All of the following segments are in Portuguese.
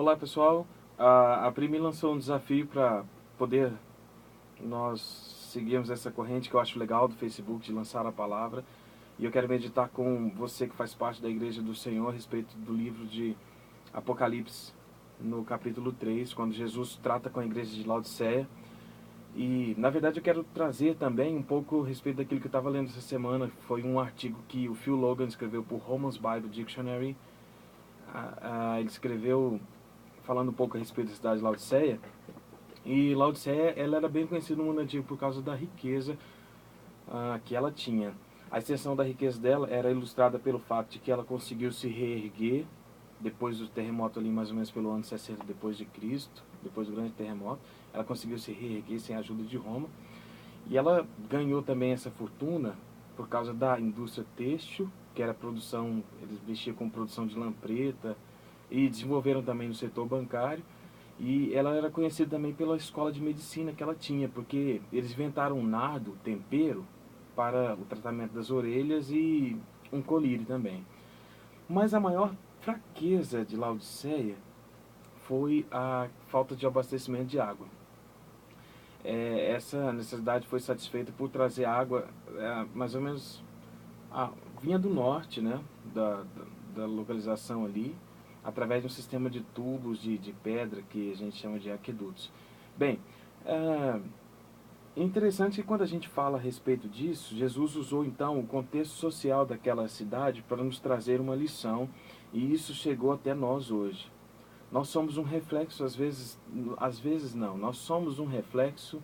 Olá pessoal, a Primi lançou um desafio para poder nós seguirmos essa corrente que eu acho legal do Facebook de lançar a palavra. E eu quero meditar com você que faz parte da Igreja do Senhor a respeito do livro de Apocalipse, no capítulo 3, quando Jesus trata com a igreja de Laodiceia. E na verdade eu quero trazer também um pouco a respeito daquilo que eu estava lendo essa semana. Foi um artigo que o Phil Logan escreveu por Holman's Bible Dictionary. Ele escreveu falando um pouco a respeito da cidade de Laodiceia. E Laodiceia, ela era bem conhecida no mundo antigo por causa da riqueza que ela tinha. A extensão da riqueza dela era ilustrada pelo fato de que ela conseguiu se reerguer depois do terremoto ali, mais ou menos pelo ano 60 depois de Cristo, depois do grande terremoto. Ela conseguiu se reerguer sem a ajuda de Roma. E ela ganhou também essa fortuna por causa da indústria têxtil, que era produção, eles mexiam com produção de lã preta, e desenvolveram também no setor bancário. E ela era conhecida também pela escola de medicina que ela tinha, porque eles inventaram um nardo, tempero, para o tratamento das orelhas e um colírio também. Mas a maior fraqueza de Laodiceia foi a falta de abastecimento de água. Essa necessidade foi satisfeita por trazer água mais ou menos vinha do norte, né, da localização ali, através de um sistema de tubos de pedra que a gente chama de aquedutos. Bem, é interessante que quando a gente fala a respeito disso, Jesus usou então o contexto social daquela cidade para nos trazer uma lição, e isso chegou até nós hoje. Nós somos um reflexo, às vezes não, nós somos um reflexo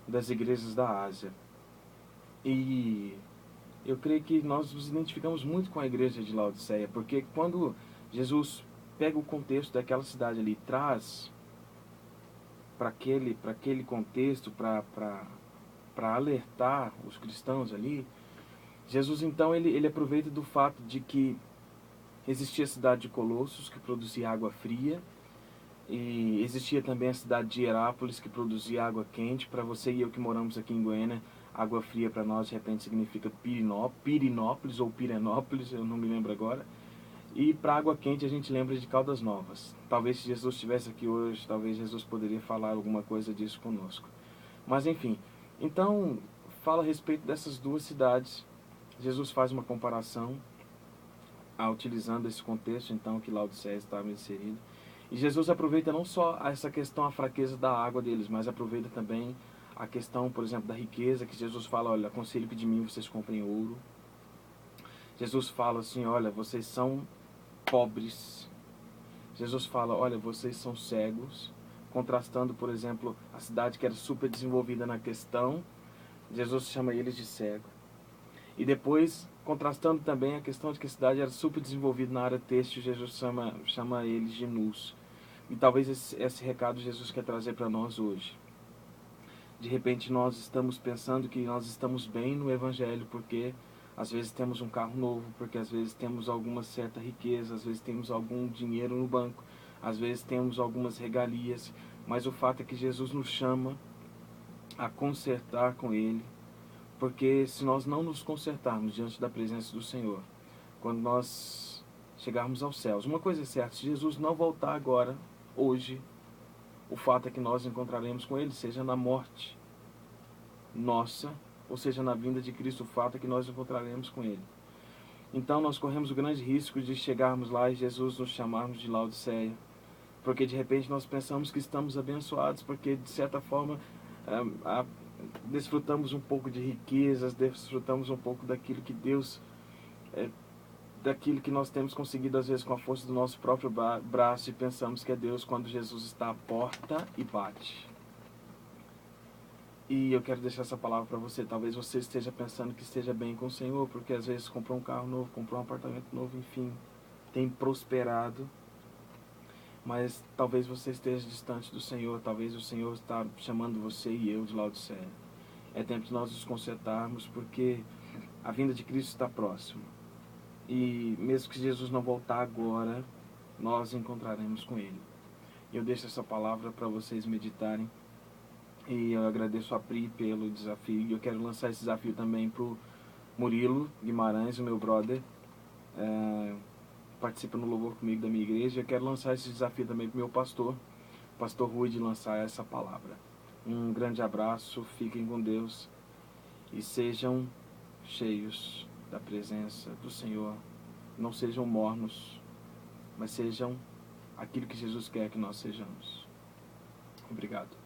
das igrejas da Ásia. E eu creio que nós nos identificamos muito com a igreja de Laodiceia, porque quando Jesus pega o contexto daquela cidade ali, traz para aquele contexto, para alertar os cristãos ali, Jesus então ele aproveita do fato de que existia a cidade de Colossos, que produzia água fria, e existia também a cidade de Herápolis, que produzia água quente. Para você e eu que moramos aqui em Goiânia, água fria para nós de repente significa Pirinópolis ou Pirenópolis, eu não me lembro agora. E para água quente a gente lembra de Caldas Novas. Talvez se Jesus estivesse aqui hoje, talvez Jesus poderia falar alguma coisa disso conosco. Mas enfim, então fala a respeito dessas duas cidades. Jesus faz uma comparação utilizando esse contexto então que Laodiceia estava inserido. E Jesus aproveita não só essa questão, a fraqueza da água deles, mas aproveita também a questão, por exemplo, da riqueza, que Jesus fala, olha, aconselho que de mim vocês comprem ouro. Jesus fala assim, olha, vocês são pobres. Jesus fala, olha, vocês são cegos. Contrastando, por exemplo, a cidade que era super desenvolvida na questão, Jesus chama eles de cego. E depois, contrastando também a questão de que a cidade era super desenvolvida na área têxtil, Jesus chama eles de nus. E talvez esse recado Jesus quer trazer para nós hoje. De repente nós estamos pensando que nós estamos bem no Evangelho, porque às vezes temos um carro novo, porque às vezes temos alguma certa riqueza, às vezes temos algum dinheiro no banco, às vezes temos algumas regalias, mas o fato é que Jesus nos chama a consertar com Ele, porque se nós não nos consertarmos diante da presença do Senhor, quando nós chegarmos aos céus, uma coisa é certa, se Jesus não voltar agora, hoje, o fato é que nós encontraremos com Ele, seja na morte nossa, ou seja na vinda de Cristo, o fato é que nós encontraremos com Ele. Então nós corremos o grande risco de chegarmos lá e Jesus nos chamarmos de Laodiceia, porque de repente nós pensamos que estamos abençoados, porque de certa forma desfrutamos um pouco de riquezas, desfrutamos um pouco daquilo que Deus, daquilo que nós temos conseguido às vezes com a força do nosso próprio braço, e pensamos que é Deus quando Jesus está à porta e bate. E eu quero deixar essa palavra para você. Talvez você esteja pensando que esteja bem com o Senhor, porque às vezes comprou um carro novo, comprou um apartamento novo, enfim, tem prosperado. Mas talvez você esteja distante do Senhor, talvez o Senhor está chamando você e eu de Laodiceia. É tempo de nós nos consertarmos, porque a vinda de Cristo está próxima. E mesmo que Jesus não voltar agora, nós encontraremos com Ele. Eu deixo essa palavra para vocês meditarem. E eu agradeço a Pri pelo desafio. E eu quero lançar esse desafio também para o Murilo Guimarães, o meu brother. Participa no louvor comigo da minha igreja. igreja, quero lançar esse desafio também para o meu pastor Rui, de lançar essa palavra. Um grande abraço, fiquem com Deus e sejam cheios da presença do Senhor. Não sejam mornos, mas sejam aquilo que Jesus quer que nós sejamos. Obrigado.